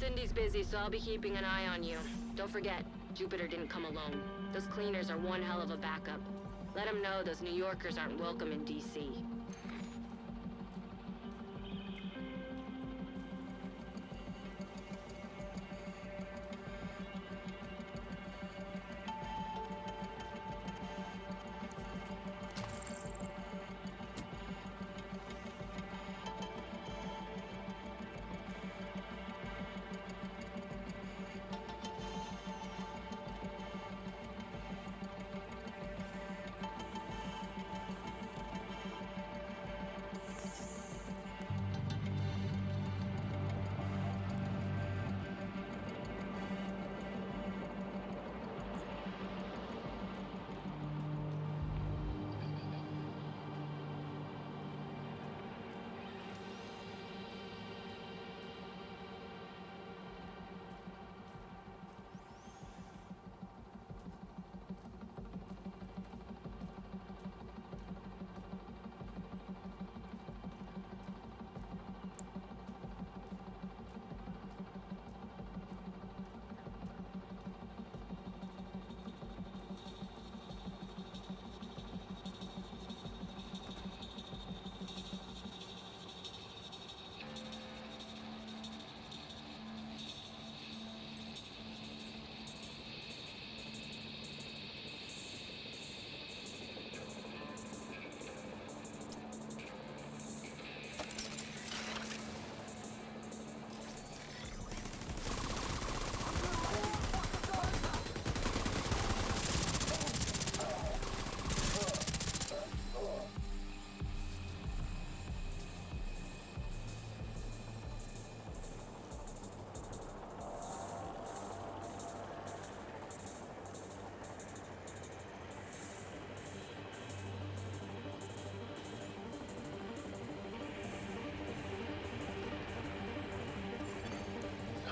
Cindy's busy, so I'll be keeping an eye on you. Don't forget, Jupiter didn't come alone. Those cleaners are one hell of a backup. Let them know those New Yorkers aren't welcome in D.C.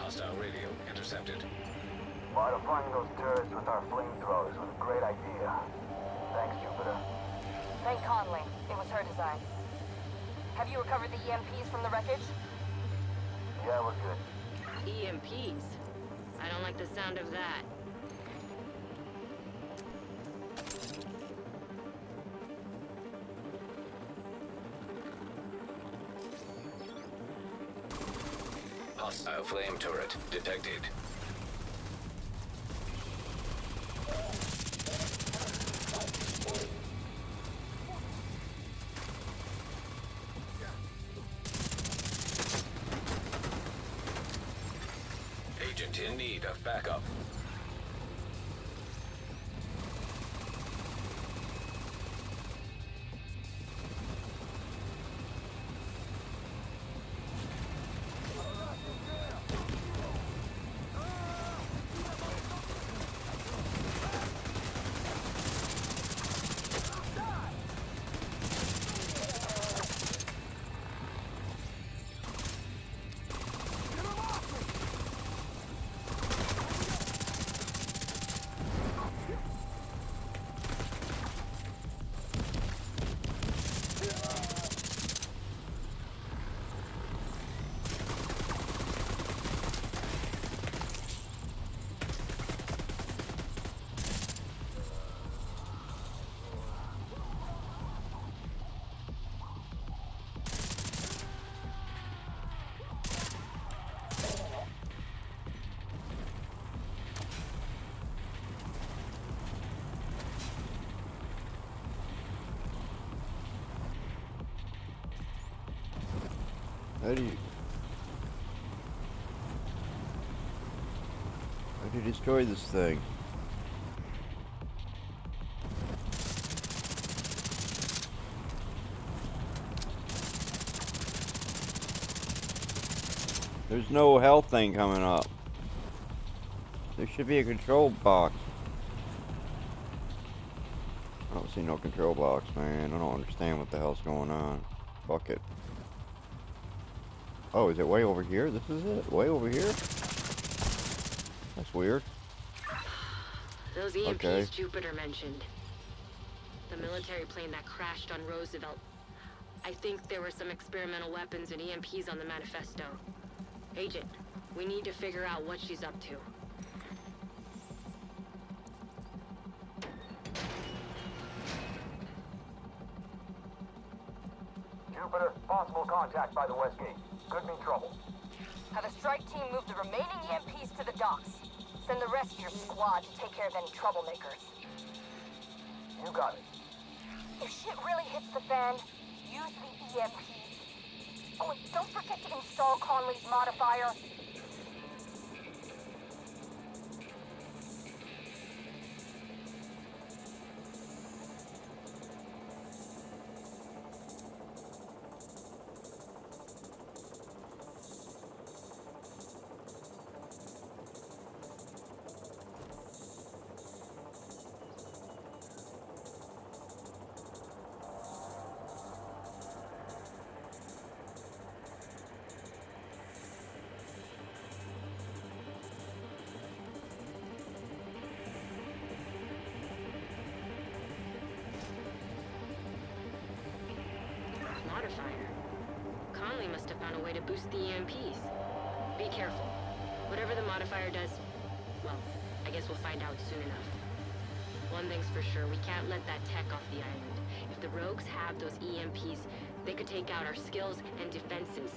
Hostile radio intercepted. Modifying those turrets with our flamethrowers was a great idea. Thanks, Jupiter. Thank Conley. It was her design. Have you recovered the EMPs from the wreckage? Yeah, we're good. EMPs? I don't like the sound of that. Hostile flame turret detected. Agent in need of backup. How do you destroy this thing? There's no health thing coming up. There should be a control box. I don't see no control box, man. I don't understand what the hell's going on. Fuck it. Oh, is it way over here? This is it? Way over here? That's weird. Those EMPs Okay. Jupiter mentioned. The military plane that crashed on Roosevelt. I think there were some experimental weapons and EMPs on the manifesto. Agent, We need to figure out what she's up to. Jupiter, possible contact by the west gate. Could mean trouble. Have a strike team move the remaining EMPs to the docks. Send the rest of your squad to take care of any troublemakers. You got it. If shit really hits the fan, use the EMPs. Oh, and don't forget to install Conley's modifier. Modifier. Conley must have found a way to boost the EMPs. Be careful. Whatever the modifier does, well, I guess we'll find out soon enough. One thing's for sure, we can't let that tech off the island. If the rogues have those EMPs, they could take out our skills and defenses.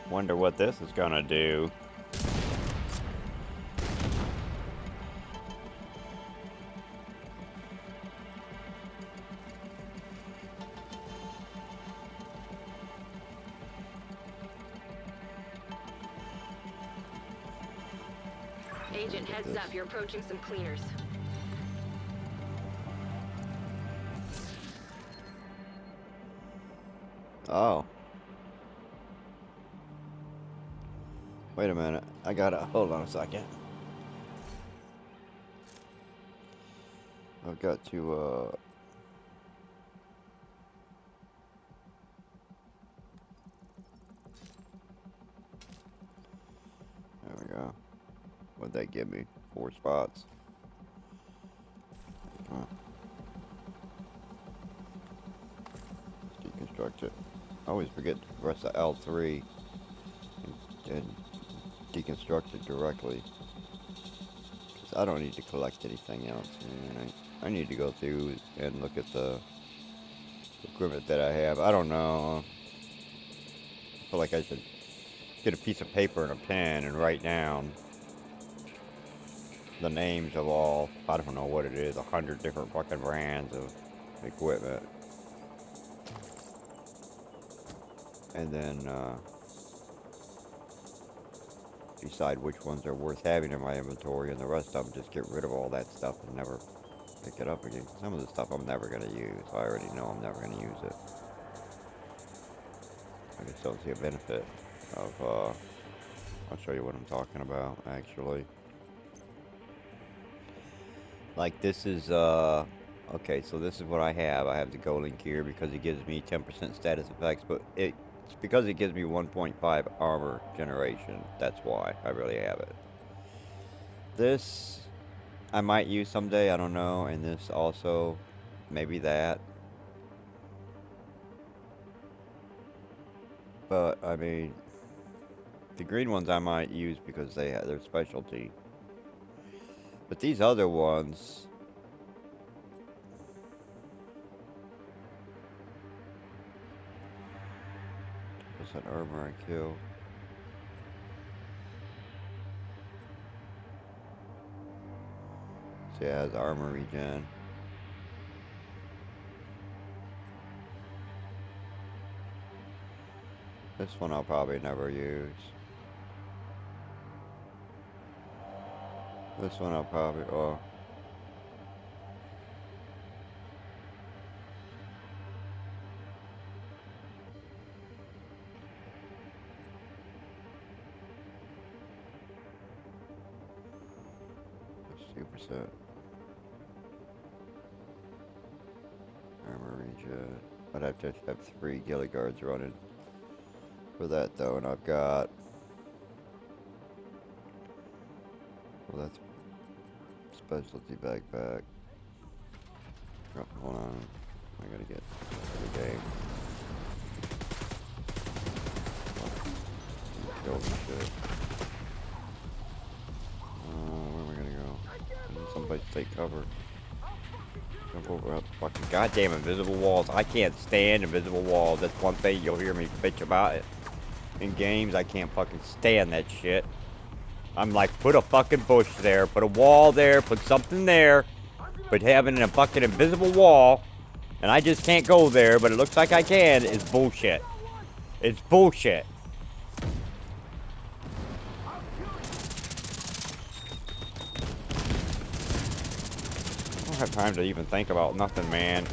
Wonder what this is gonna do. Agent, heads up, you're approaching some cleaners. Oh. Wait a minute. I gotta hold on a second. I've got to there we go. What'd that give me? 4 spots. Let's deconstruct it. I always forget to press the L3 and deconstruct it directly. Because I don't need to collect anything else. I need to go through and look at the equipment that I have. I don't know. I feel like I should get a piece of paper and a pen and write down the names of all, I don't know what it is, 100 different fucking brands of equipment. And then decide which ones are worth having in my inventory, and the rest of them just get rid of all that stuff and never pick it up again. Some of the stuff I'm never going to use. I already know I'm never going to use it. I just don't see a benefit of, I'll show you what I'm talking about, actually. Like, this is, Okay, so this is what I have. I have the Golden Gear because it gives me 10% status effects, but it's because it gives me 1.5 armor generation. That's why I really have it. This I might use someday, I don't know, and this also, maybe that. But I mean, the green ones I might use because they have their specialty. But these other ones, what's that armor I kill? See, it has armor regen. This one I'll probably never use. This one I'll probably, oh. That's 2%. Armor regen. I'd have to have 3 Gilly Guards running for that though, and I've got, well, that's specialty backpack. Oh, hold on, I gotta get the game. Kill this shit. Where am I gonna go? I need someplace to take cover. Jump over up fucking goddamn invisible walls. I can't stand invisible walls. That's one thing you'll hear me bitch about it. In games, I can't fucking stand that shit. I'm like, put a fucking bush there, put a wall there, put something there. But having a fucking invisible wall, and I just can't go there, but it looks like I can, is bullshit. It's bullshit. I don't have time to even think about nothing, man.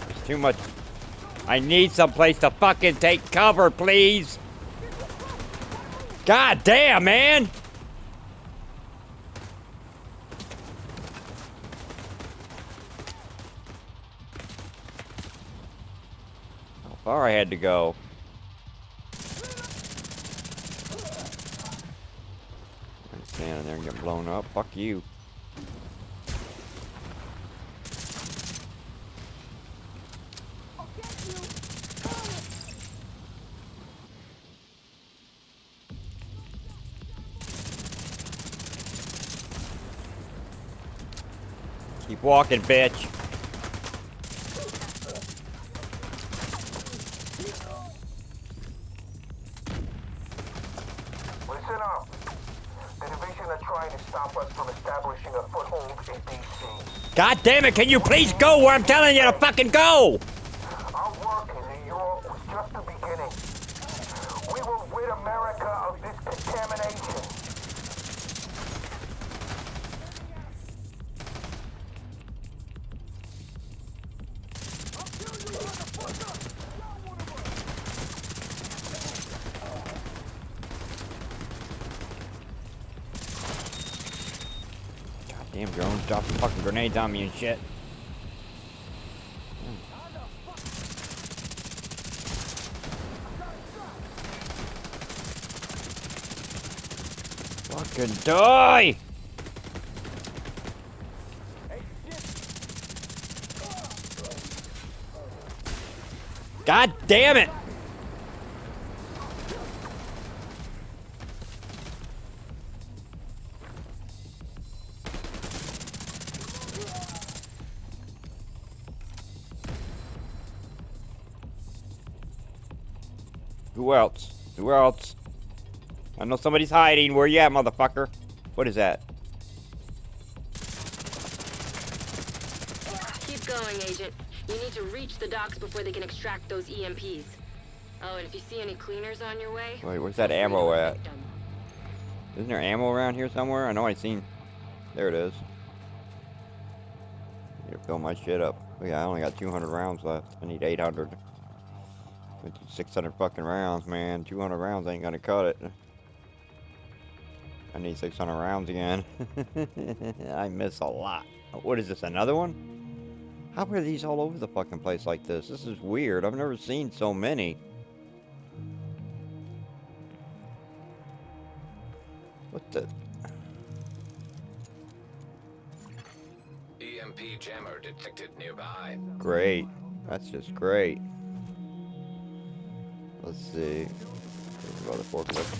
There's too much. I need someplace to fucking take cover, please. God damn, man. How far I had to go. I'm standing there and getting blown up. Fuck you. Keep walking, bitch. Listen up. The division are trying to stop us from establishing a foothold in DC. God damn it, can you please go where I'm telling you to fucking go? Our work in New York was just the beginning. We will rid America of this contamination. Damn drones dropping fucking grenades on me and shit. Fucking die! God damn it! Who else? Who else? I know somebody's hiding. Where you at, motherfucker? What is that? Keep going, Agent. You need to reach the docks before they can extract those EMPs. Oh, and if you see any cleaners on your way... Wait, where's that ammo at? Isn't there ammo around here somewhere? I know I seen... There it is. Need to fill my shit up. Oh, yeah, I only got 200 rounds left. I need 800. 600 fucking rounds, man. 200 rounds ain't gonna cut it. I need 600 rounds again. I miss a lot. What is this, another one? How are these all over the fucking place like this? This is weird. I've never seen so many. What the? EMP jammer detected nearby. Great. That's just great. Let's see. There's another forklift.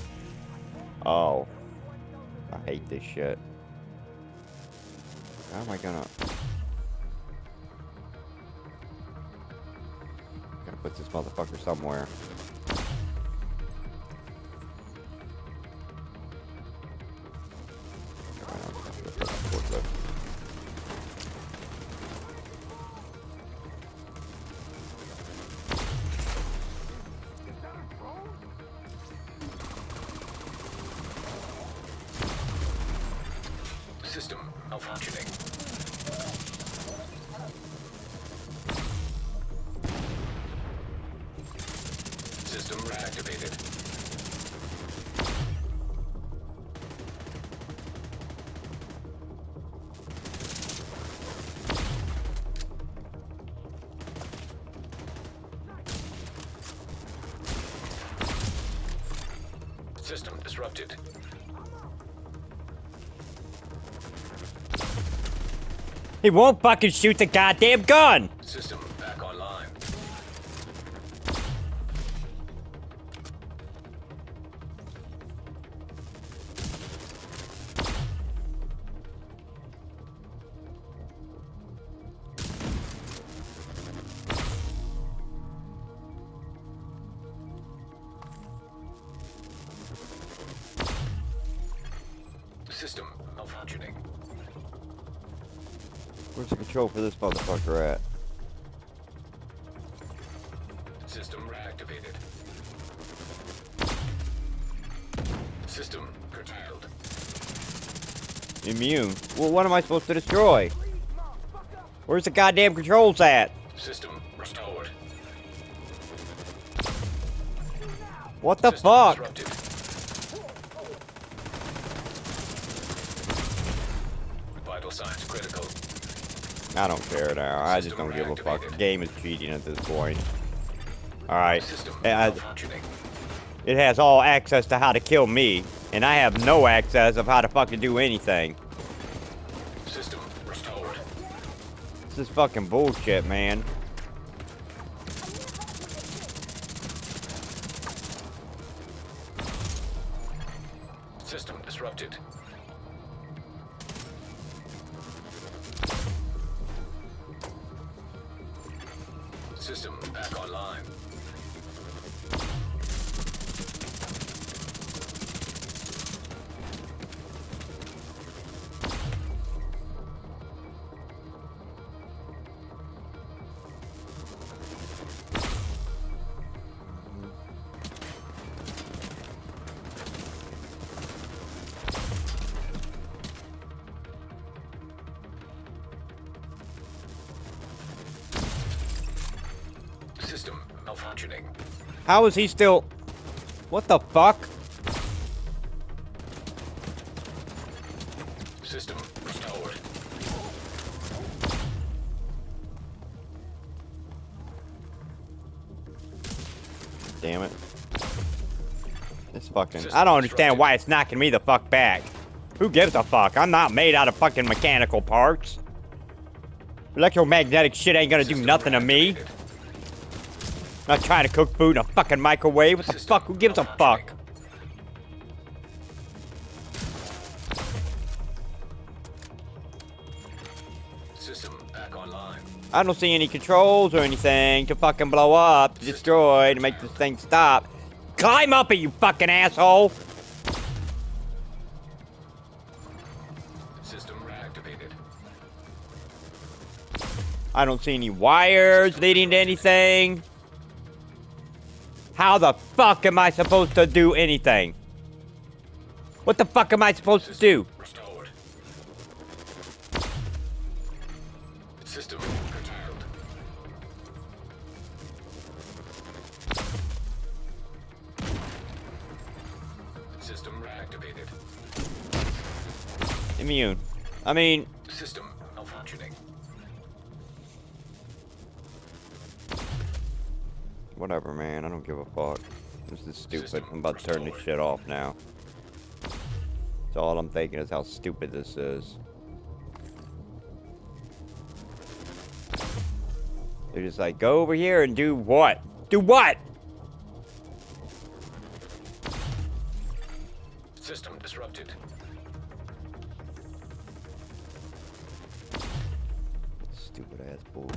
Oh. I hate this shit. How am I gonna... Gotta put this motherfucker somewhere. Forklift. System malfunctioning. System reactivated. System disrupted. He won't fucking shoot the goddamn gun! System back online. System malfunctioning. Where's the control for this motherfucker at? System reactivated. System curtailed. Immune. Well, what am I supposed to destroy? Where's the goddamn controls at? System restored. What the System fuck? disrupted. Vital signs critical. I don't care now. I just System don't give a fuck. The reactivated. game is cheating at this point. Alright. System It malfunctioning. has all access to how to kill me, and I have no access of how to fucking do anything. System restored. This is fucking bullshit, man. System disrupted. System back online. System malfunctioning. How is he still... What the fuck? System restored. Damn it. It's fucking... I don't understand why it's knocking me the fuck back. Who gives a fuck? I'm not made out of fucking mechanical parts. Electromagnetic shit ain't gonna do System nothing to me. reactivated. Not trying to cook food in a fucking microwave. What the System fuck? Who gives a fuck? System back online. I don't see any controls or anything to fucking blow up, to destroy, to make this thing stop. Climb up it, you fucking asshole! System reactivated. I don't see any wires leading to anything. How the fuck am I supposed to do anything? What the fuck am I supposed to do? Restored. System curtailed. System reactivated. Immune. I mean, System malfunctioning. Whatever, man. I don't give a fuck. This is stupid. System I'm about to turn this restored. shit off now. So all I'm thinking is how stupid this is. They're just like, go over here and do what? Do what? System disrupted. Stupid ass bullshit.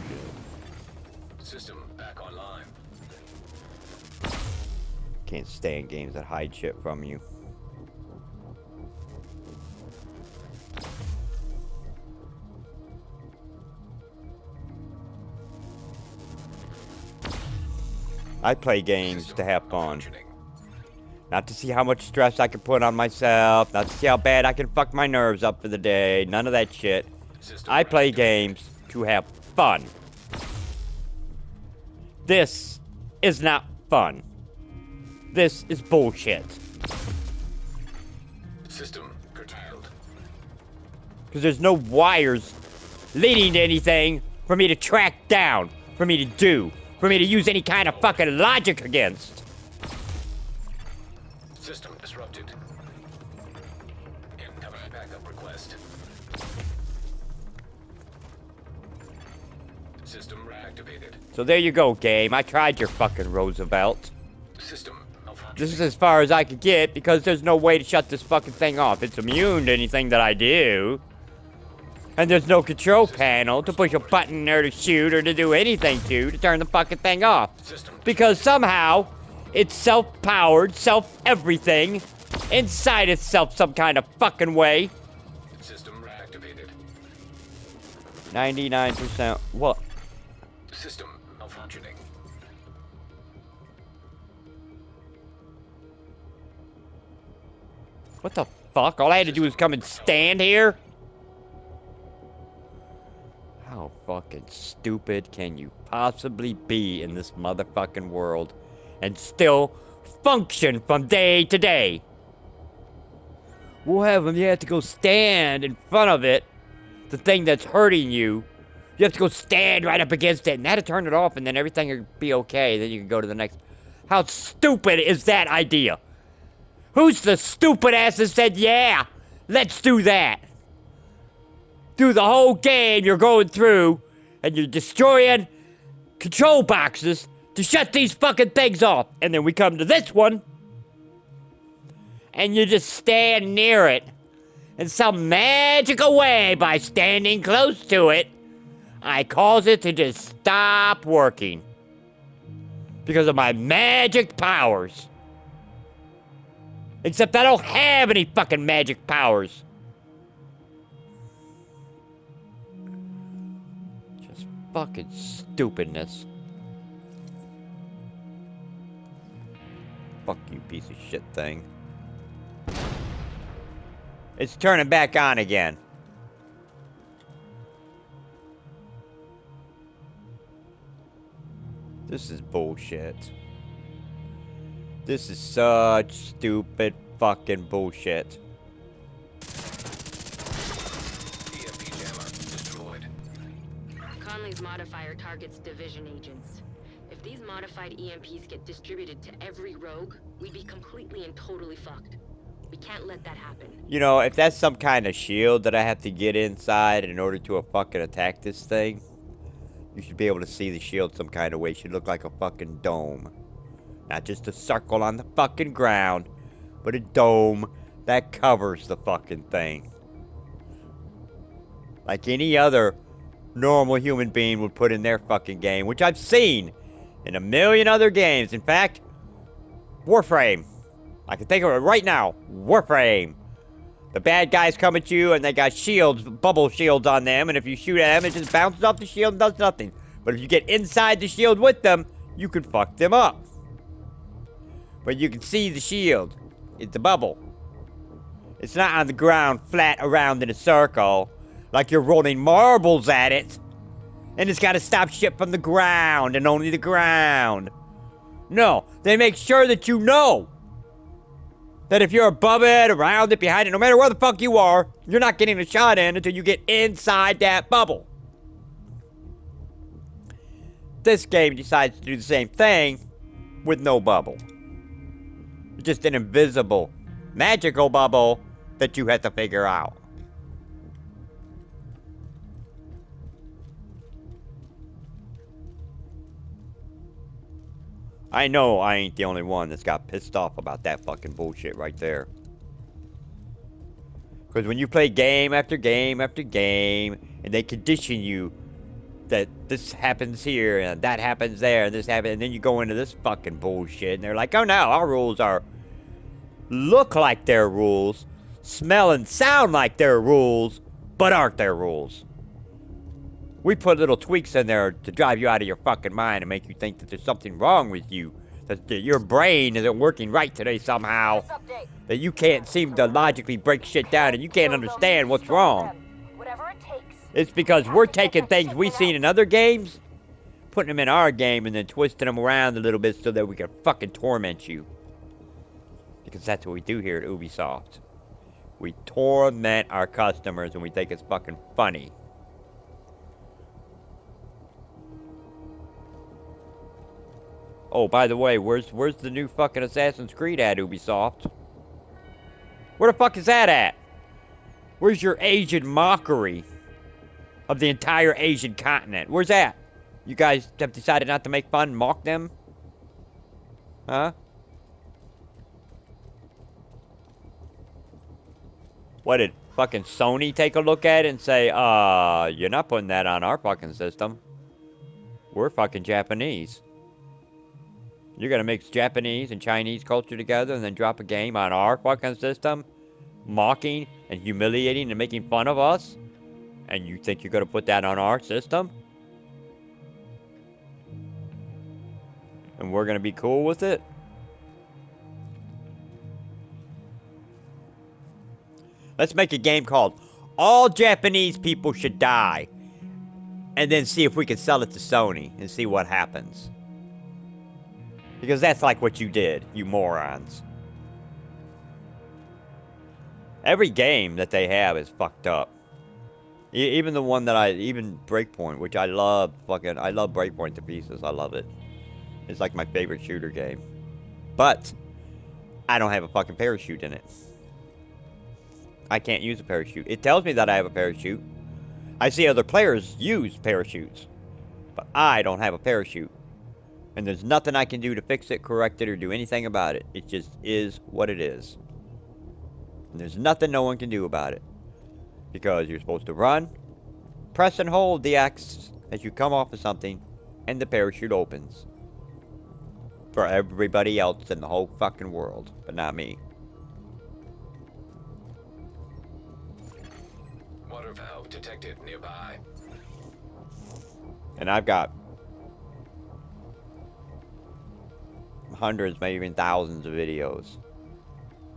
System back online. Can't stand games that hide shit from you. I play games System to have fun. malfunctioning. Not to see how much stress I can put on myself. Not to see how bad I can fuck my nerves up for the day. None of that shit. System I play reactivated. games to have fun. This is not fun. This is bullshit. System curtailed. Because there's no wires leading to anything for me to track down, for me to do, for me to use any kind of fucking logic against. System disrupted. Incoming backup request. System reactivated. So there you go, game. I tried your fucking Roosevelt. System malfunctioning. This is as far as I could get because there's no way to shut this fucking thing off. It's immune to anything that I do. And there's no control panel to push a button or to shoot or to do anything to turn the fucking thing off. System Because somehow it's self-powered, self-everything, inside itself some kind of fucking way. System reactivated. 99% what? System malfunctioning. What the fuck? All I had to do was come and stand here? How fucking stupid can you possibly be in this motherfucking world and still function from day to day? We'll have them, you have to go stand in front of it, the thing that's hurting you. You have to go stand right up against it, and that'll turn it off, and then everything will be okay. Then you can go to the next. How stupid is that idea? Who's the stupid ass that said, yeah, let's do that? Through the whole game you're going through, and you're destroying control boxes to shut these fucking things off. And then we come to this one, and you just stand near it. In some magical way, by standing close to it, I cause it to just stop working. Because of my magic powers. Except I don't have any fucking magic powers. Just fucking stupidness. Fuck you, piece of shit thing. It's turning back on again. This is bullshit. This is such stupid fucking bullshit. EMP jammer destroyed. Conley's modifier targets division agents. If these modified EMPs get distributed to every rogue, we'd be completely and totally fucked. We can't let that happen. You know, if that's some kind of shield that I have to get inside in order to fucking attack this thing, you should be able to see the shield some kind of way. It should look like a fucking dome. Not just a circle on the fucking ground, but a dome that covers the fucking thing. Like any other normal human being would put in their fucking game, which I've seen in a million other games. In fact, Warframe. I can think of it right now. Warframe. The bad guys come at you and they got shields, bubble shields on them, and if you shoot at them, it just bounces off the shield and does nothing. But if you get inside the shield with them, you can fuck them up. But you can see the shield. It's a bubble. It's not on the ground flat around in a circle, like you're rolling marbles at it. And it's got to stop shit from the ground and only the ground. No, they make sure that you know that if you're above it, around it, behind it, no matter where the fuck you are, you're not getting a shot in until you get inside that bubble. This game decides to do the same thing, with no bubble. It's just an invisible, magical bubble that you have to figure out. I know I ain't the only one that's got pissed off about that fucking bullshit right there. Because when you play game after game after game, and they condition you that this happens here, and that happens there, and this happens, and then you go into this fucking bullshit, and they're like, oh no, our rules are, look like their rules, smell and sound like their rules, but aren't their rules. We put little tweaks in there to drive you out of your fucking mind and make you think that there's something wrong with you, that your brain isn't working right today somehow, that you can't seem to logically break shit down and you can't understand what's wrong. Whatever it takes. It's because we're taking things we've seen in other games, putting them in our game, and then twisting them around a little bit so that we can fucking torment you. Because that's what we do here at Ubisoft. We torment our customers and we think it's fucking funny. Oh, by the way, where's the new fucking Assassin's Creed at, Ubisoft? Where the fuck is that at? Where's your Asian mockery of the entire Asian continent? Where's that? You guys have decided not to make fun and mock them? Huh? What, did fucking Sony take a look at it and say, you're not putting that on our fucking system. We're fucking Japanese. You're gonna mix Japanese and Chinese culture together and then drop a game on our fucking system? Mocking and humiliating and making fun of us? And you think you're gonna put that on our system? And we're gonna be cool with it? Let's make a game called All Japanese People Should Die. And then see if we can sell it to Sony and see what happens. Because that's like what you did, you morons. Every game that they have is fucked up. Even the one that even Breakpoint, which I love Breakpoint to pieces, I love it. It's like my favorite shooter game. But, I don't have a fucking parachute in it. I can't use a parachute. It tells me that I have a parachute. I see other players use parachutes. But I don't have a parachute. And there's nothing I can do to fix it, correct it, or do anything about it. It just is what it is. And there's nothing no one can do about it. Because you're supposed to run, press and hold the X as you come off of something, and the parachute opens. For everybody else in the whole fucking world, but not me. Water valve detected nearby. And I've got hundreds, maybe even thousands of videos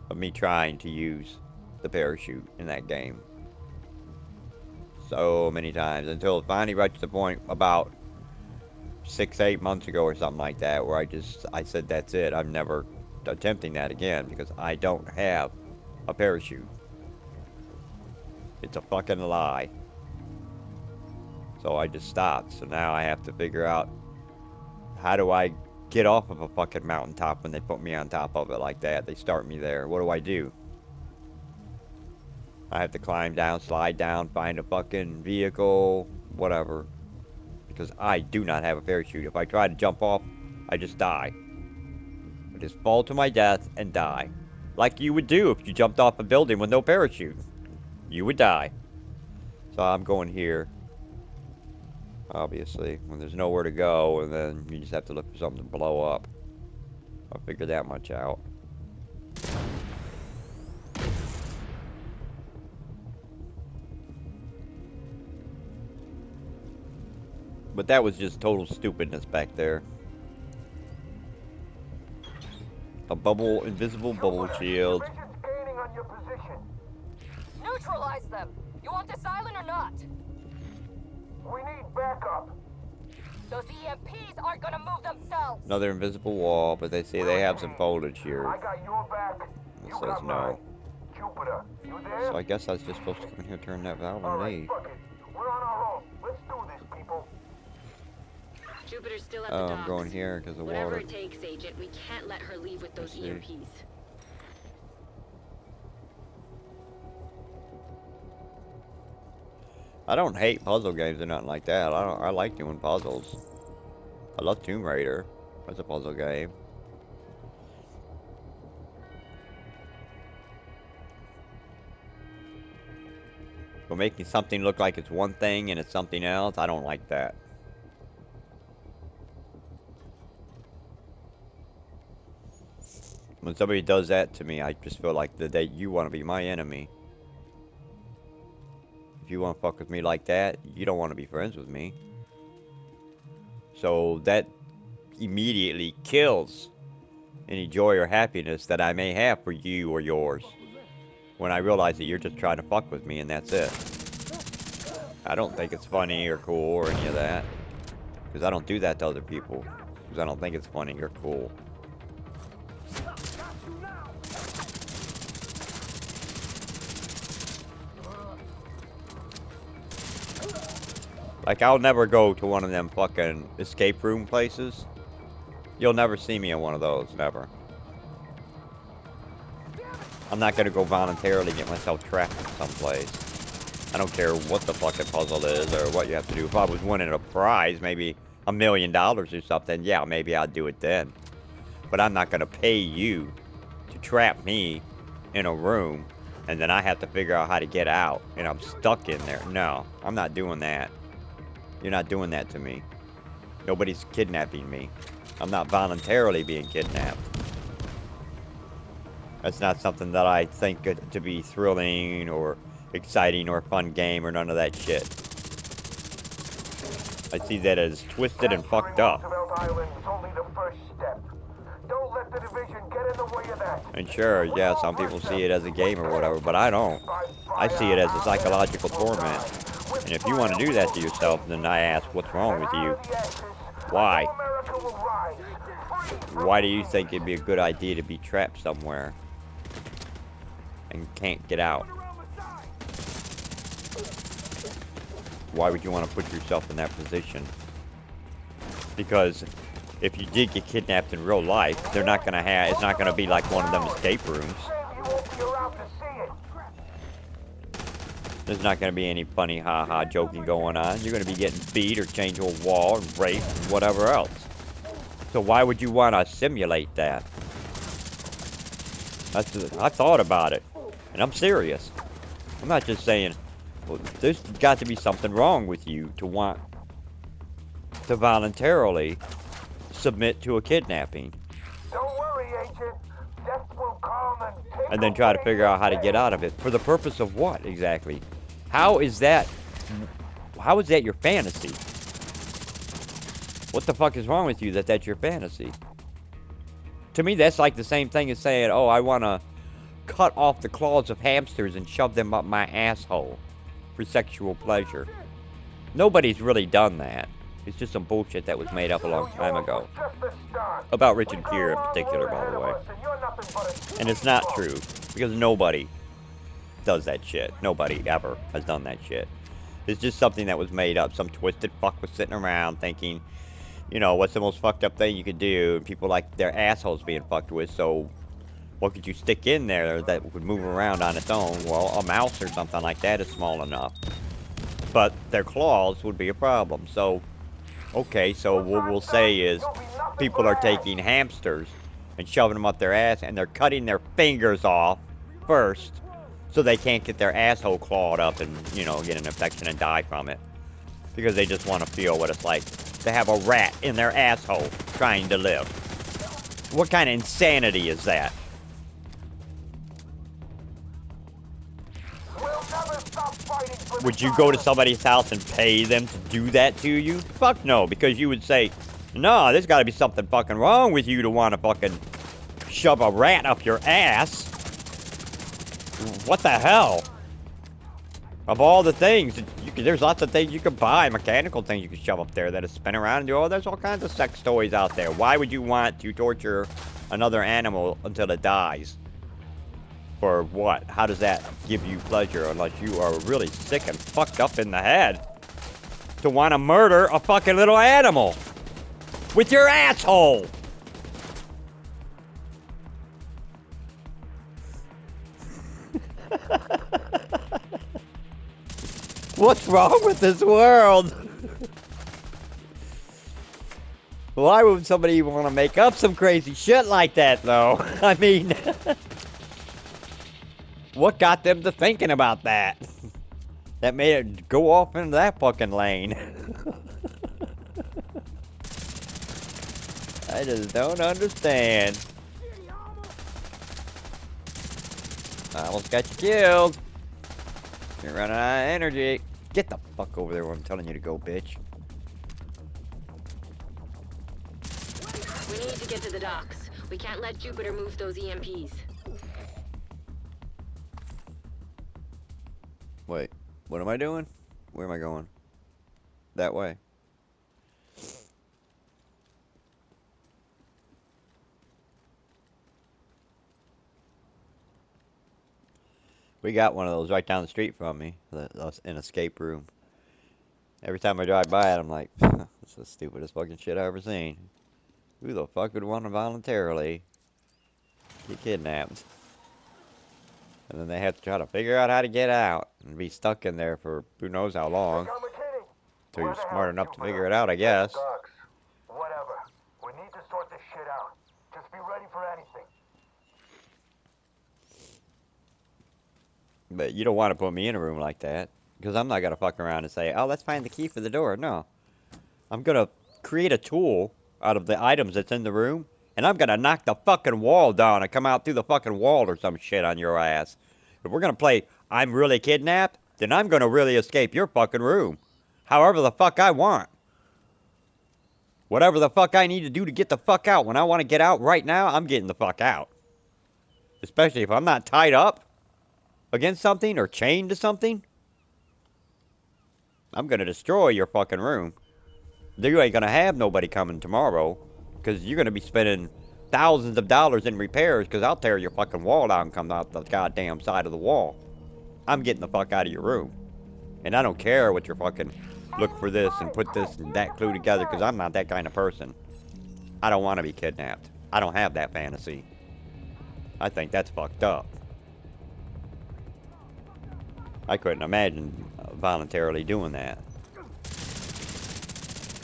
of me trying to use the parachute in that game. So many times, until it finally reached the point about 6-8 months ago or something like that, where I said that's it, I'm never attempting that again, because I don't have a parachute. It's a fucking lie. So I just stopped. So now I have to figure out, how do I get off of a fucking mountaintop when they put me on top of it like that? They start me there. What do? I have to climb down, slide down, find a fucking vehicle, whatever. Because I do not have a parachute. If I try to jump off, I just die. I just fall to my death and die. Like you would do if you jumped off a building with no parachute. You would die. So I'm going here. Obviously, when there's nowhere to go, and then you just have to look for something to blow up. I'll figure that much out. But that was just total stupidness back there. A bubble, invisible bubble shield. Division's gaining on your position. Neutralize them. You want this island or not? We need backup. Those EMPs aren't gonna move themselves. Another invisible wall, but they say they have some foliage here. I got your back. It You says got no. mine. Jupiter, you there? So I guess I was just supposed to come in here, turn that valve, All and right, leave. fuck it. We're on our own. Let's do this, people. Jupiter's still at the Oh, docks. I'm going here because of Whatever water. it takes, Agent. We can't let her leave with those I see. EMPs. I don't hate puzzle games or nothing like that. I like doing puzzles. I love Tomb Raider. That's a puzzle game. But making something look like it's one thing and it's something else, I don't like that. When somebody does that to me, I just feel like you want to be my enemy. If you want to fuck with me like that, you don't want to be friends with me. So that immediately kills any joy or happiness that I may have for you or yours. When I realize that you're just trying to fuck with me and that's it. I don't think it's funny or cool or any of that. Because I don't do that to other people. Because I don't think it's funny or cool. Like, I'll never go to one of them fucking escape room places. You'll never see me in one of those, never. I'm not gonna go voluntarily get myself trapped in someplace. I don't care what the fucking puzzle is or what you have to do. If I was winning a prize, maybe $1 million or something, yeah, maybe I'd do it then. But I'm not gonna pay you to trap me in a room and then I have to figure out how to get out and I'm stuck in there. No, I'm not doing that. You're not doing that to me. Nobody's kidnapping me. I'm not voluntarily being kidnapped. That's not something that I think to be thrilling or exciting or a fun game or none of that shit. I see that as twisted and fucked up. Roosevelt Island is only the first step. Don't let the division get in the way of that. And sure, yeah, some people see it as a game or whatever, but I don't. I see it as a psychological torment. And if you want to do that to yourself, then I ask, what's wrong with you? Why? Why do you think it'd be a good idea to be trapped somewhere and can't get out? Why would you want to put yourself in that position? Because if you did get kidnapped in real life, they're not gonna have. It's not gonna be like one of them escape rooms. There's not gonna be any funny ha-ha joking going on. You're gonna be getting beat or chained to a wall and raped and whatever else. So why would you want to simulate that? I thought about it, and I'm serious. I'm not just saying, well, there's got to be something wrong with you to want to voluntarily submit to a kidnapping. Don't worry, Agent. Death will come And then try to figure out how to get out of it. For the purpose of what, exactly? How is that your fantasy? What the fuck is wrong with you that that's your fantasy? To me, that's like the same thing as saying, oh, I want to cut off the claws of hamsters and shove them up my asshole for sexual pleasure. Nobody's really done that. It's just some bullshit that was made up a long time ago. About Richard Gere in particular, by the way. And it's not true, because nobody does that shit. Nobody ever has done that shit. It's just something that was made up. Some twisted fuck was sitting around thinking, you know, what's the most fucked up thing you could do? And people like their assholes being fucked with, so what could you stick in there that would move around on its own? Well, a mouse or something like that is small enough. But their claws would be a problem. So, okay, so what we'll say is people are taking hamsters and shoving them up their ass, and they're cutting their fingers off first so they can't get their asshole clawed up and, you know, get an infection and die from it. Because they just want to feel what it's like to have a rat in their asshole trying to live. What kind of insanity is that? Would you go to somebody's house and pay them to do that to you? Fuck no, because you would say, no, there's got to be something fucking wrong with you to want to fucking shove a rat up your ass. What the hell? Of all the things, there's lots of things you could buy, mechanical things you can shove up there that spin around and do all. There's all kinds of sex toys out there. Why would you want to torture another animal until it dies? For what? How does that give you pleasure unless you are really sick and fucked up in the head to want to murder a fucking little animal? with your asshole. What's wrong with this world? Why would somebody want to make up some crazy shit like that, though? I mean, what got them to thinking about that? That made it go off into that fucking lane. I just don't understand. I almost got you killed. You're running out of energy. Get the fuck over there where I'm telling you to go, bitch. We need to get to the docks. We can't let Jupiter move those EMPs. Wait, what am I doing? Where am I going? That way. We got one of those right down the street from me. That's an escape room. Every time I drive by it, I'm like, this is the stupidest fucking shit I've ever seen. Who the fuck would want to voluntarily get kidnapped? And then they have to try to figure out how to get out and be stuck in there for who knows how long. Till you're smart enough to figure it out, I guess. Whatever. We need to sort this shit out. Just be ready for anything. But you don't want to put me in a room like that. Because I'm not going to fuck around and say, oh, let's find the key for the door. No. I'm going to create a tool out of the items that's in the room. And I'm going to knock the fucking wall down and come out through the fucking wall or some shit on your ass. If we're going to play I'm really kidnapped, then I'm going to really escape your fucking room. However the fuck I want. Whatever the fuck I need to do to get the fuck out. When I want to get out right now, I'm getting the fuck out. Especially if I'm not tied up against something or chained to something. I'm going to destroy your fucking room. You ain't going to have nobody coming tomorrow. Because you're going to be spending thousands of dollars in repairs. Because I'll tear your fucking wall down and come out the goddamn side of the wall. I'm getting the fuck out of your room. And I don't care what your fucking look for this and put this and that clue together. Because I'm not that kind of person. I don't want to be kidnapped. I don't have that fantasy. I think that's fucked up. I couldn't imagine voluntarily doing that.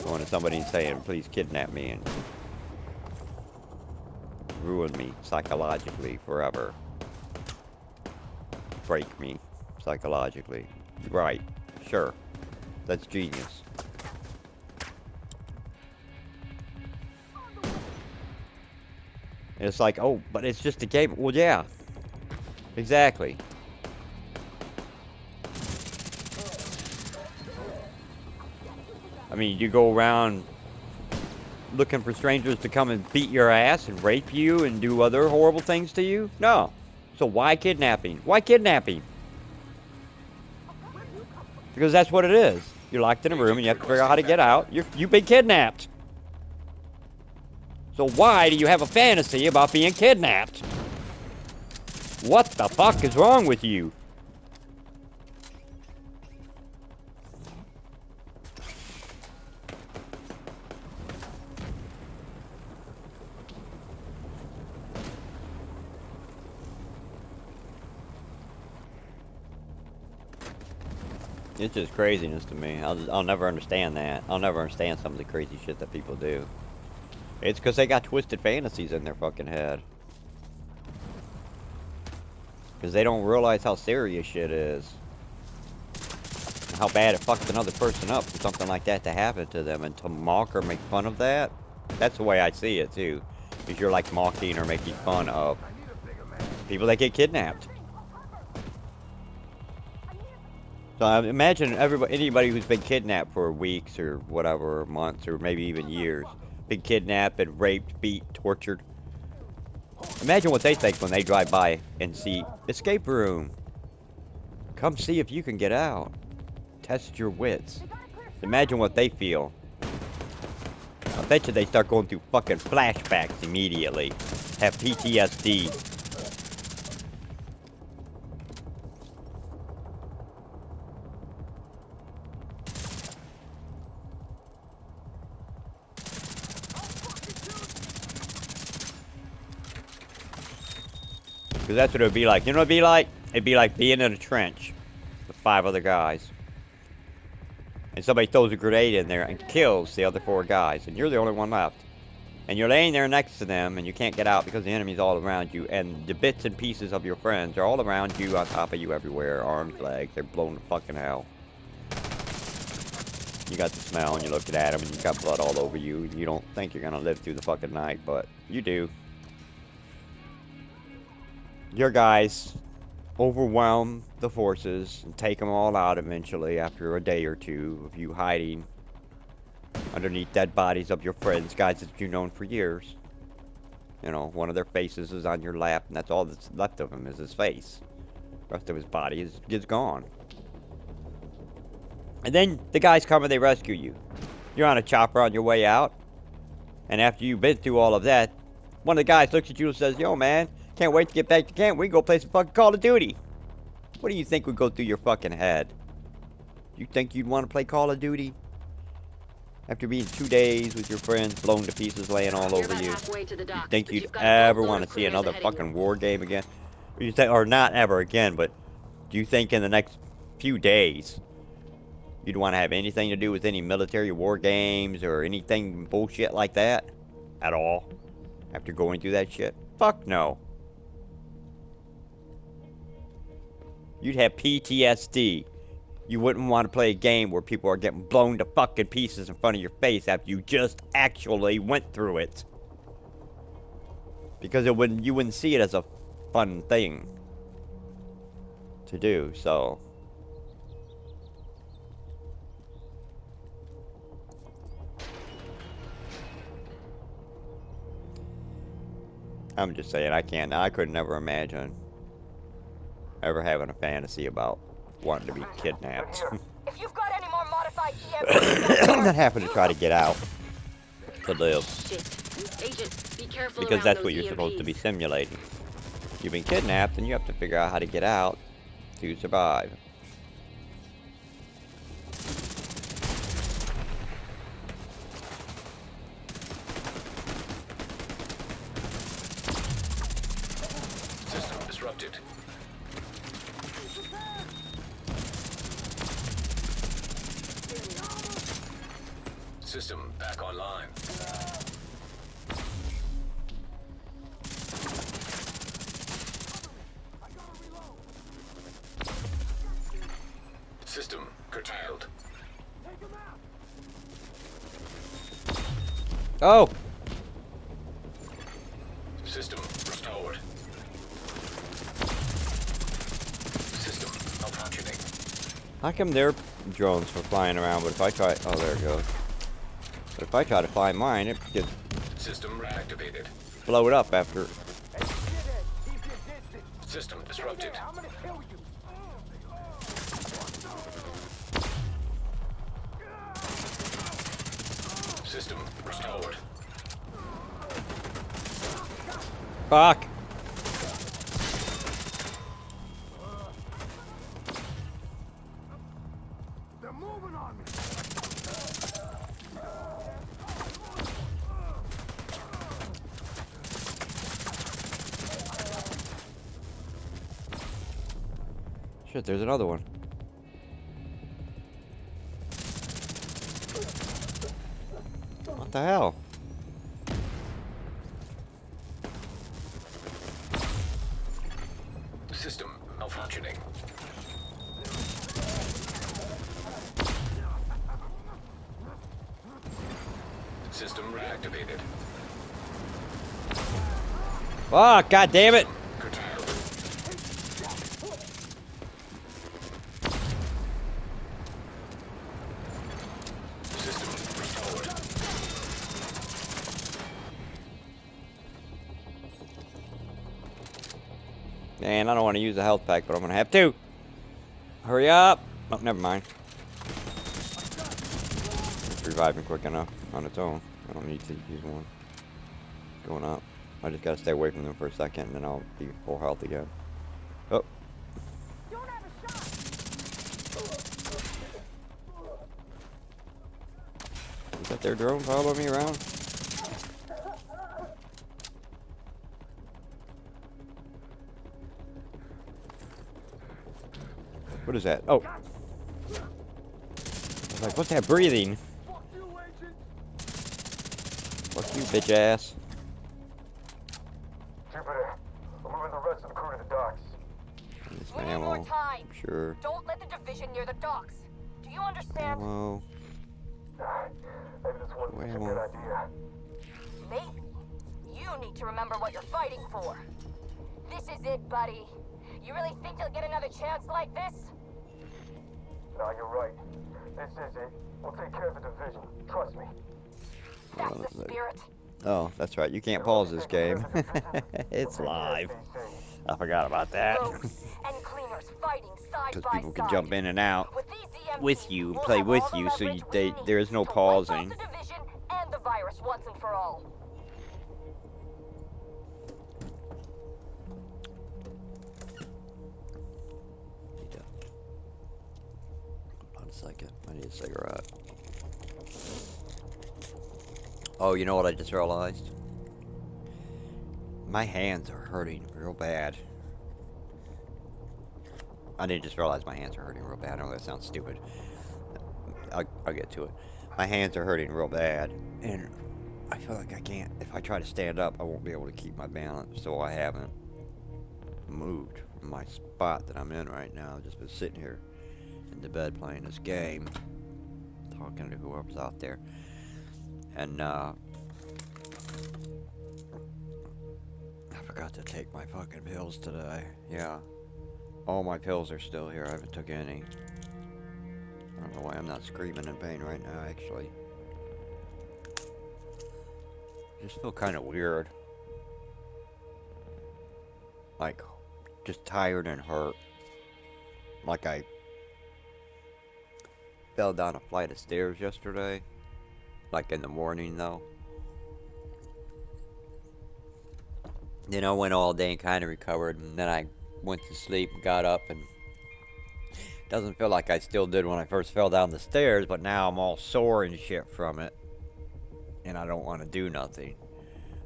Going to somebody and saying, please kidnap me and ruin me psychologically forever. Break me psychologically. Right, sure. That's genius. And it's like, oh, but it's just a game. Well, yeah. Exactly. I mean, you go around looking for strangers to come and beat your ass and rape you and do other horrible things to you? No. So why kidnapping? Why kidnapping? Because that's what it is. You're locked in a room and you have to figure out how to get out. You've been kidnapped. So why do you have a fantasy about being kidnapped? What the fuck is wrong with you? It's just craziness to me. I'll never understand that. I'll never understand some of the crazy shit that people do. It's because they got twisted fantasies in their fucking head. Because they don't realize how serious shit is. How bad it fucks another person up for something like that to happen to them. And to mock or make fun of that. That's the way I see it too. Because you're like mocking or making fun of people that get kidnapped. So I imagine anybody who's been kidnapped for weeks or whatever, or months, or maybe even years, been kidnapped and raped, beat, tortured. Imagine what they think when they drive by and see escape room. Come see if you can get out. Test your wits. Imagine what they feel. I bet you they start going through fucking flashbacks immediately. Have PTSD. Because that's what it would be like. You know what it'd be like? It'd be like being in a trench with 5 other guys. And somebody throws a grenade in there and kills the other 4 guys. And you're the only one left. And you're laying there next to them and you can't get out because the enemy's all around you. And the bits and pieces of your friends are all around you, on top of you everywhere. Arms, legs, they're blown to fucking hell. You got the smell and you're looking at them and you got blood all over you. And you don't think you're going to live through the fucking night, but you do. Your guys overwhelm the forces and take them all out eventually after a day or two of you hiding underneath dead bodies of your friends, guys that you've known for years. You know, one of their faces is on your lap, and that's all that's left of him is his face. The rest of his body is gone. And then the guys come and they rescue you. You're on a chopper on your way out, and after you've been through all of that, one of the guys looks at you and says, "Yo, man, can't wait to get back to camp. We can go play some fucking Call of Duty." What do you think would go through your fucking head? You think you'd want to play Call of Duty? After being 2 days with your friends blown to pieces laying all over you? You think you'd ever want to see another fucking war game again? Or you think, or not ever again, but do you think in the next few days you'd want to have anything to do with any military war games or anything bullshit like that? At all? After going through that shit? Fuck no. You'd have PTSD. You wouldn't want to play a game where people are getting blown to fucking pieces in front of your face after you just actually went through it. Because you wouldn't see it as a fun thing to do, so. I'm just saying, I could never imagine ever having a fantasy about wanting to be kidnapped. If you've got any more modified EMPs, Not having to try to get out to live. Shit. Agent, be careful Because around that's those what you're supposed to be EMPs. simulating. You've been kidnapped and you have to figure out how to get out to survive. System disrupted. System back online. System curtailed. Oh! System restored. System malfunctioning. How come their drones were flying around, but if I try... Oh, there it goes. But if I try to fly mine, it gets System reactivated. blown up after... System disrupted. I'm gonna kill you. System restored. Fuck! They're moving on me. Shit, there's another one. What the hell? System malfunctioning. System reactivated. Fuck, god damn it! Curtailed. System restored. Man, I don't want to use the health pack, but I'm gonna have to. Hurry up! Oh, never mind. It's reviving quick enough on its own. I don't need to use one. Going up. I just gotta stay away from them for a second, and then I'll be full health again. Oh. don't have a shot. Is that their drone following me around? What is that? Oh. I was like, what's that breathing? Fuck you, bitch ass. Jupiter, we're moving the rest of the crew to the docks. This We need more ammo. time. Sure. Don't let the division near the docks. Do you understand? Ammo. Maybe this wasn't such a Well. good idea. Maybe. You need to remember what you're fighting for. This is it, buddy. You really think you'll get another chance like this? No, you're right. This is it. We'll take care of the division. Trust me. That's the spirit. Oh, that's right. You can't pause this game. It's live. I forgot about that. Rogues and cleaners fighting side Because by people can side. jump in and out With these EMPs, with you, we'll play have with all the you, so leverage we need there is no to wipe out pausing. the division and the virus once and for all. Hold on a second. I need a cigarette. Oh, you know what I just realized? My hands are hurting real bad. I didn't just realize my hands are hurting real bad. I know that sounds stupid. I'll get to it. My hands are hurting real bad, and I feel like I can't. If I try to stand up, I won't be able to keep my balance. So I haven't moved from my spot that I'm in right now. I've just been sitting here in the bed playing this game, talking to whoever's out there, and I forgot to take my fucking pills today. Yeah. All my pills are still here. I haven't took any. I don't know why I'm not screaming in pain right now, actually. I just feel kind of weird. Like, just tired and hurt. Like I fell down a flight of stairs yesterday. Like in the morning, though. Then I went all day and kind of recovered, and then I went to sleep and got up, and doesn't feel like I still did when I first fell down the stairs, but now I'm all sore and shit from it, and I don't want to do nothing.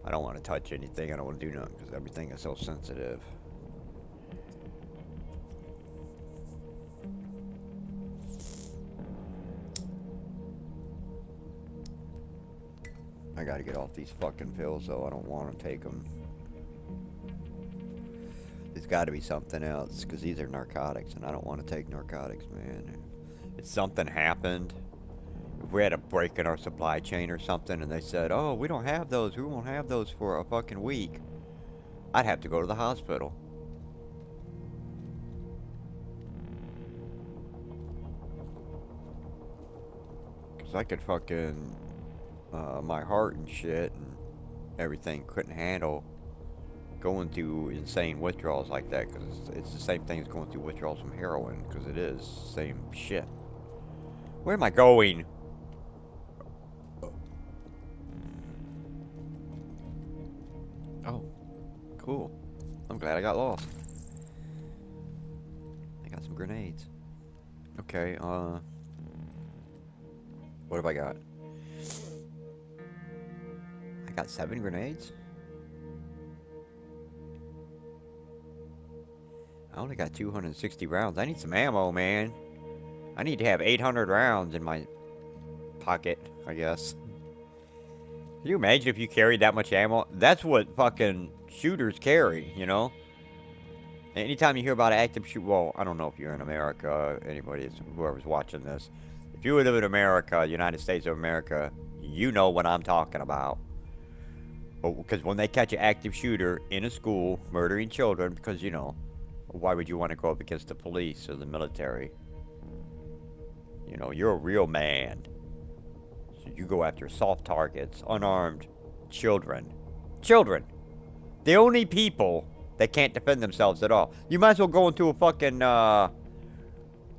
I don't want to touch anything. I don't want to do nothing because everything is so sensitive. I gotta get off these fucking pills, though. I don't want to take them. There's got to be something else, because these are narcotics, and I don't want to take narcotics, man. If something happened, if we had a break in our supply chain or something, and they said, oh, we don't have those, we won't have those for a fucking week, I'd have to go to the hospital. Because I could fucking, my heart and shit and everything couldn't handle going through insane withdrawals like that, because it's the same thing as going through withdrawals from heroin, because it is same shit. Where am I going? Oh, cool. I'm glad I got lost. I got some grenades. Okay, what have I got? I got 7 grenades? I only got 260 rounds. I need some ammo, man. I need to have 800 rounds in my pocket, I guess. Can you imagine if you carried that much ammo? That's what fucking shooters carry, you know? Anytime you hear about an active shoot, well, I don't know if you're in America, anybody, whoever's watching this. If you live in America, United States of America, you know what I'm talking about. Because when they catch an active shooter in a school murdering children, because, you know, why would you want to go up against the police or the military? You know, you're a real man. So you go after soft targets, unarmed children. Children! The only people that can't defend themselves at all. You might as well go into a fucking, why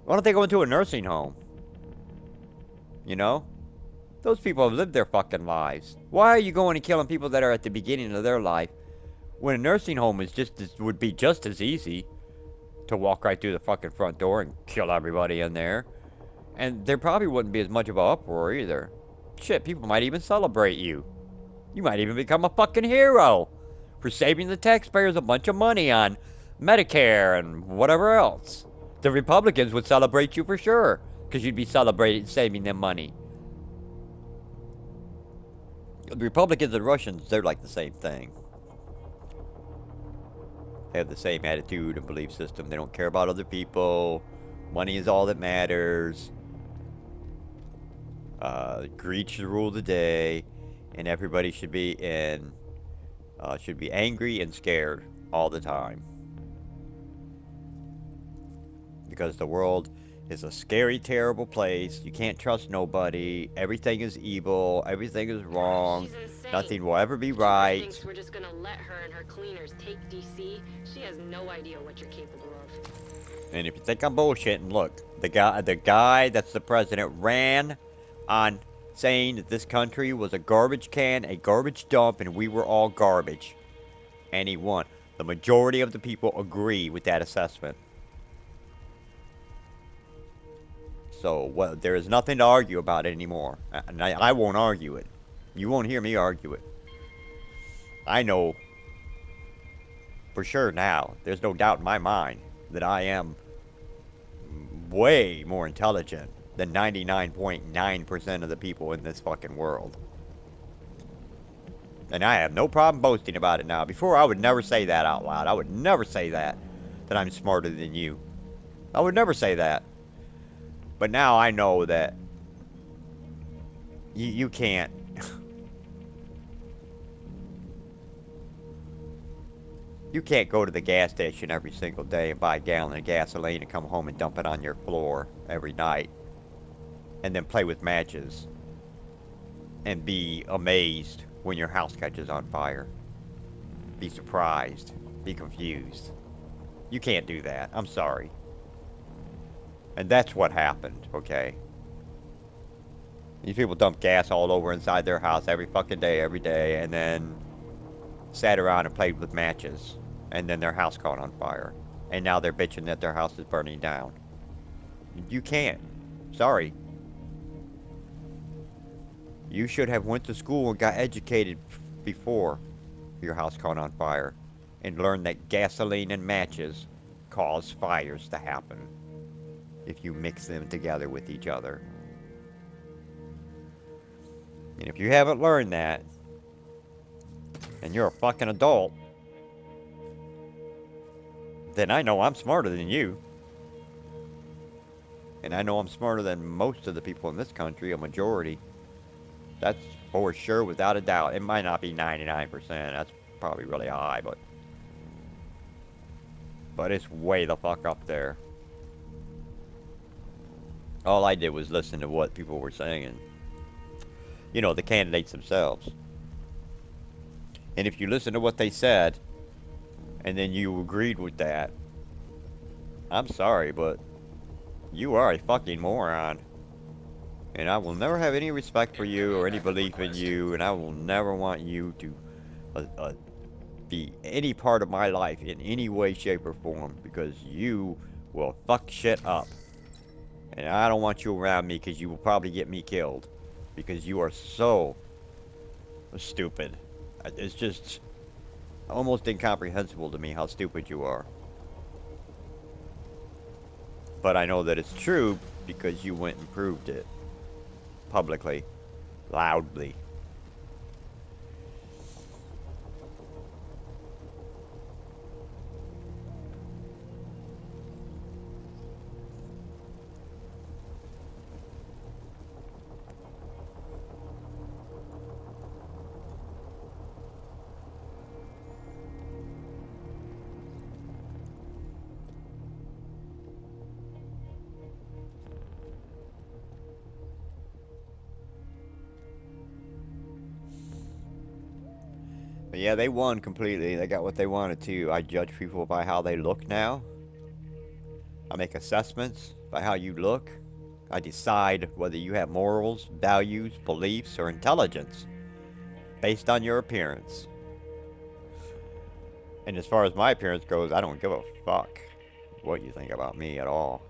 don't they go into a nursing home? You know? Those people have lived their fucking lives. Why are you going and killing people that are at the beginning of their life when a nursing home is would be just as easy to walk right through the fucking front door and kill everybody in there? And there probably wouldn't be as much of an uproar either. Shit, people might even celebrate you. You might even become a fucking hero for saving the taxpayers a bunch of money on Medicare and whatever else The Republicans would celebrate you for sure, because you'd be celebrating saving them money. The Republicans and Russians, they're like the same thing. They have the same attitude and belief system. They don't care about other people. Money is all that matters. Greed should rule the day, and everybody should be angry and scared all the time. Because the world is a scary, terrible place. You can't trust nobody. Everything is evil. Everything is wrong. She's insane. Nothing will ever be She right. thinks we're just gonna let her and her cleaners take DC. She has no idea what you're capable of. And if you think I'm bullshitting, look, the guy that's the president ran on saying that this country was a garbage can, a garbage dump, and we were all garbage. And he won. The majority of the people agree with that assessment. So, well, there is nothing to argue about it anymore. And I won't argue it. You won't hear me argue it. I know for sure now, there's no doubt in my mind, that I am way more intelligent than 99.9% of the people in this fucking world. And I have no problem boasting about it now. Before, I would never say that out loud. I would never say that I'm smarter than you. I would never say that. But now I know that you can't. You can't go to the gas station every single day and buy a gallon of gasoline and come home and dump it on your floor every night. And then play with matches. And be amazed when your house catches on fire. Be surprised. Be confused. You can't do that. I'm sorry. And that's what happened, okay? These people dump gas all over inside their house every fucking day, every day, and then sat around and played with matches. And then their house caught on fire. And now they're bitching that their house is burning down. You can't. Sorry. You should have went to school and got educated before your house caught on fire. And learned that gasoline and matches cause fires to happen if you mix them together with each other. And if you haven't learned that, and you're a fucking adult, then I know I'm smarter than you. And I know I'm smarter than most of the people in this country, a majority. That's for sure, without a doubt. It might not be 99%, that's probably really high, but it's way the fuck up there. All I did was listen to what people were saying, and, you know, the candidates themselves. And if you listen to what they said, and then you agreed with that, I'm sorry, but you are a fucking moron. And I will never have any respect for you or any belief in you, and I will never want you to be any part of my life in any way, shape, or form, because you will fuck shit up. And I don't want you around me, because you will probably get me killed. Because you are so stupid. It's just almost incomprehensible to me how stupid you are. But I know that it's true because you went and proved it. Publicly. Loudly. But yeah, they won completely. They got what they wanted to. I judge people by how they look now. I make assessments by how you look. I decide whether you have morals, values, beliefs, or intelligence based on your appearance. And as far as my appearance goes, I don't give a fuck what you think about me at all.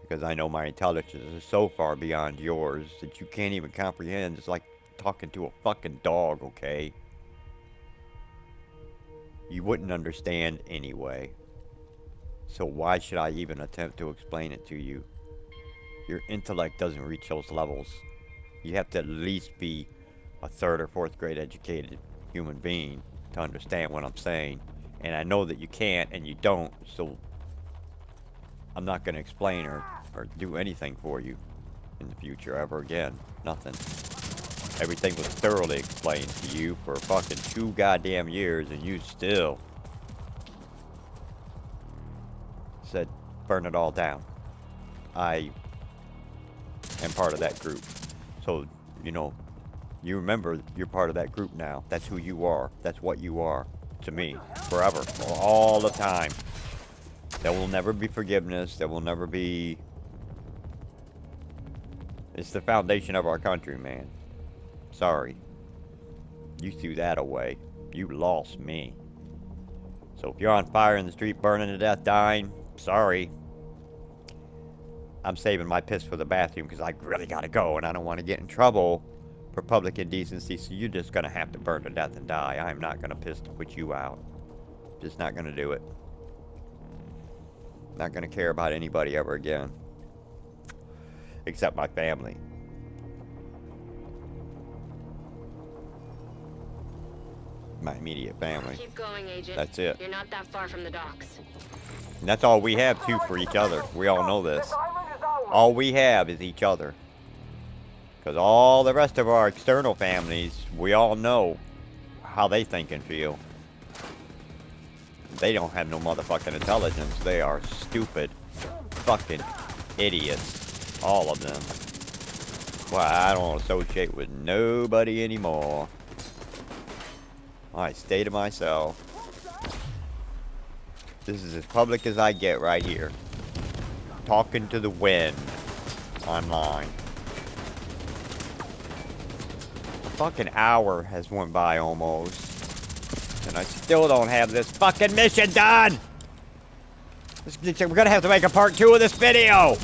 Because I know my intelligence is so far beyond yours that you can't even comprehend. It's like talking to a fucking dog, okay? You wouldn't understand anyway. So why should I even attempt to explain it to you? Your intellect doesn't reach those levels. You have to at least be a 3rd or 4th grade educated human being to understand what I'm saying. And I know that you can't and you don't, so I'm not going to explain or do anything for you in the future ever again. Nothing. Everything was thoroughly explained to you for fucking 2 goddamn years, and you still said burn it all down. I am part of that group. So, you know, you remember you're part of that group now. That's who you are. That's what you are to me. Forever. For all the time. There will never be forgiveness. There will never be... It's the foundation of our country, man. Sorry. You threw that away. You lost me. So if you're on fire in the street, burning to death, dying, sorry. I'm saving my piss for the bathroom because I really gotta go and I don't want to get in trouble for public indecency, so you're just gonna have to burn to death and die. I'm not gonna piss to put you out. Just not gonna do it. Not gonna care about anybody ever again. Except my family. My immediate family. Keep going, Agent. That's it. You're not that far from the docks. And that's all we have, too, for each other. We all know this. All we have is each other. Because all the rest of our external families, we all know how they think and feel. They don't have no motherfucking intelligence. They are stupid fucking idiots. All of them. Well, I don't associate with nobody anymore. I stay to myself. This is as public as I get right here. Talking to the wind. Online. A fucking hour has went by almost. And I still don't have this fucking mission done! We're gonna have to make a part 2 of this video!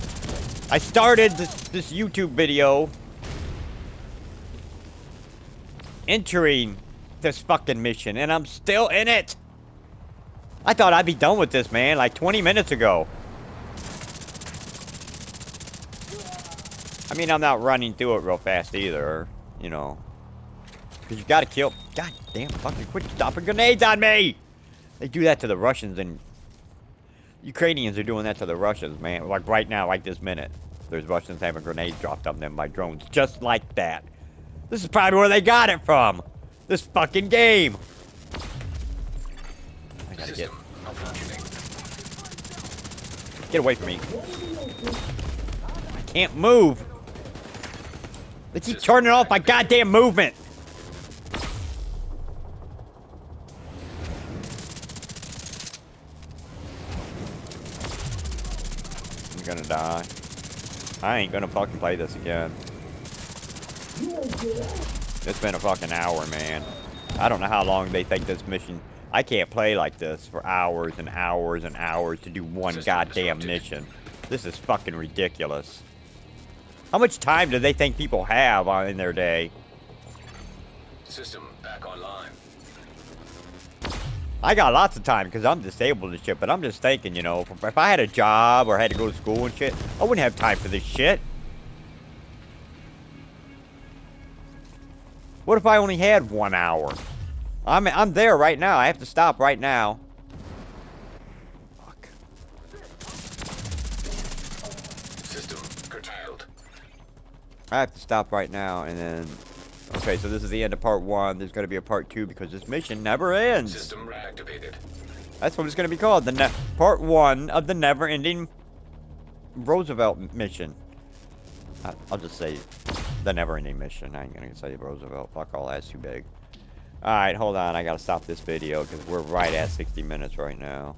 I started this YouTube video entering this fucking mission, and I'm still in it! I thought I'd be done with this, man, like 20 minutes ago. I mean, I'm not running through it real fast either, you know. Because you gotta kill... God damn, fucking quit stopping grenades on me! They do that to the Russians, and... Ukrainians are doing that to the Russians, man. Like right now, like this minute. There's Russians having grenades dropped on them by drones. Just like that. This is probably where they got it from. This fucking game. I gotta get... Get away from me. I can't move. They keep turning off my goddamn movement. I'm gonna die. I ain't gonna fucking play this again. It's been a fucking hour, man. I don't know how long they think this mission... I can't play like this for hours and hours and hours to do one goddamn mission. This is fucking ridiculous. How much time do they think people have in their day? System back online. I got lots of time because I'm disabled and shit, but I'm just thinking, you know, if I had a job or had to go to school and shit, I wouldn't have time for this shit. What if I only had 1 hour? I'm there right now. I have to stop right now. Fuck. System curtailed. I have to stop right now and then... Okay, so this is the end of part 1. There's going to be a part 2 because this mission never ends. System reactivated. That's what it's going to be called. Part 1 of the never-ending Roosevelt mission. I'll just say the never-ending mission. I ain't going to say Roosevelt. Fuck all, that's too big. Alright, hold on. I got to stop this video because we're right at 60 minutes right now.